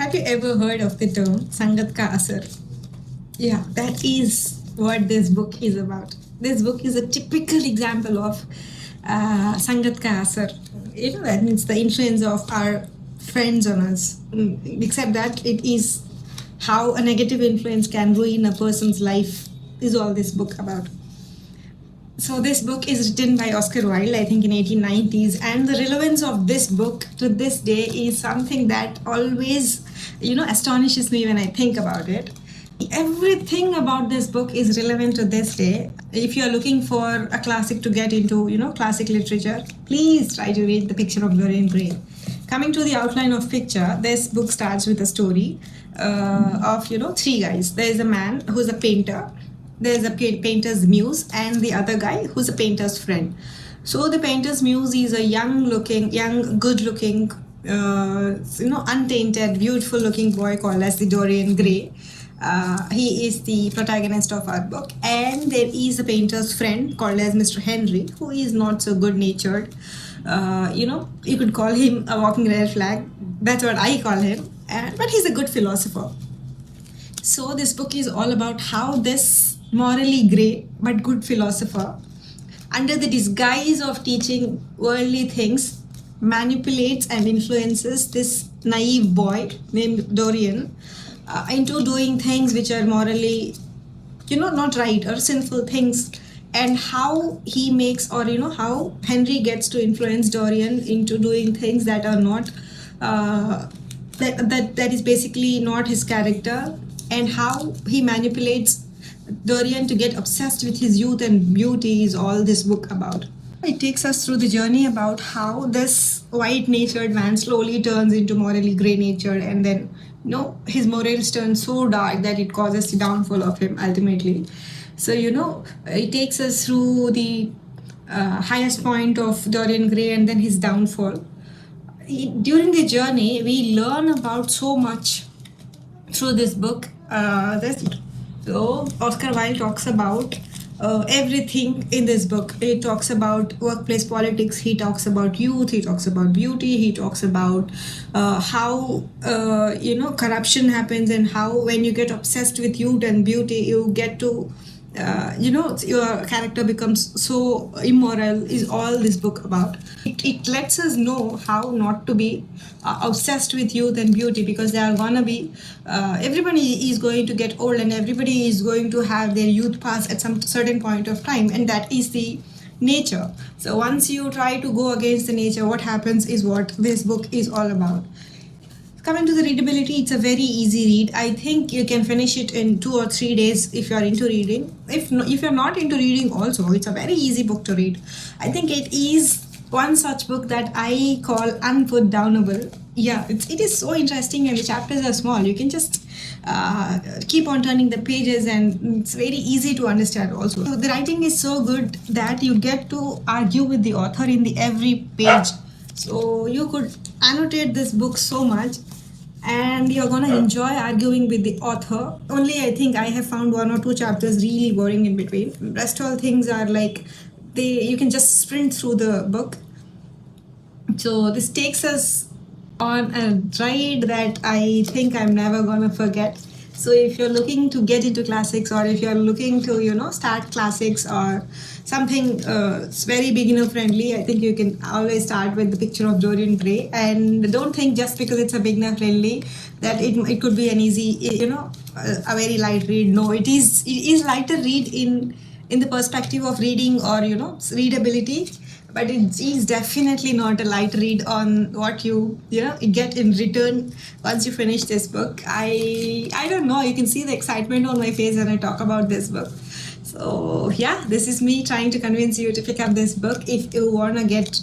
Have you ever heard of the term Sangat ka asar? Yeah, that is what this book is about. This book is a typical example of Sangat ka asar. That means the influence of our friends on us. Except that it is how a negative influence can ruin a person's life is all this book about. So this book is written by Oscar Wilde, I think in 1890s, and the relevance of this book to this day is something that always, astonishes me when I think about it. Everything about this book is relevant to this day. If you are looking for a classic to get into, classic literature, please try to read The Picture of Dorian Gray. Coming to the outline of Picture, this book starts with a story of, three guys. There is a man who's a painter. There's a painter's muse and the other guy who's a painter's friend. So the painter's muse is a young, good-looking, untainted, beautiful-looking boy called as the Dorian Gray. He is the protagonist of our book, and there is a painter's friend called as Mr. Henry, who is not so good-natured. You could call him a walking red flag. That's what I call him. But he's a good philosopher. So this book is all about how this morally grey but good philosopher, under the disguise of teaching worldly things, manipulates and influences this naive boy named Dorian into doing things which are morally, not right or sinful things, and how he makes, or how Henry gets to influence Dorian into doing things that are not, that is basically not his character, and how he manipulates Dorian to get obsessed with his youth and beauty is all this book about. It takes us through the journey about how this white-natured man slowly turns into morally grey-natured, and then his morals turn so dark that it causes the downfall of him ultimately. So it takes us through the highest point of Dorian Gray and then his downfall. During the journey, we learn about so much through this book. So Oscar Wilde talks about everything in this book. He talks about workplace politics, he talks about youth, he talks about beauty, he talks about how corruption happens, and how when you get obsessed with youth and beauty, you get to your character becomes so immoral, is all this book about. It lets us know how not to be obsessed with youth and beauty, because they are gonna be, everybody is going to get old and everybody is going to have their youth pass at some certain point of time, and that is the nature. So once you try to go against the nature, what happens is what this book is all about. Coming to the readability, it's a very easy read. I think you can finish it in 2 or 3 days if you are into reading. If you're not into reading also, it's a very easy book to read. I think it is one such book that I call unputdownable. Yeah, it is so interesting, and the chapters are small. You can just keep on turning the pages, and it's very easy to understand also. So the writing is so good that you get to argue with the author in the every page. So you could annotate this book so much, and you're gonna enjoy arguing with the author. Only I think I have found 1 or 2 chapters really boring in between. Rest all things are like you can just sprint through the book. So this takes us on a ride that I think I'm never gonna forget. So if you're looking to get into classics, or if you're looking to start classics or something very beginner friendly, I think you can always start with The Picture of Dorian Gray. And don't think just because it's a beginner friendly that it could be an easy, a very light read. No, it is lighter read in the perspective of reading or readability, but it is definitely not a light read on what you get in return once you finish this book. I don't know, you can see the excitement on my face when I talk about this book. So yeah, this is me trying to convince you to pick up this book if you want to get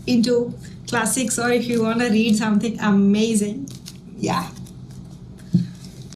into classics, or if you want to read something amazing. Yeah.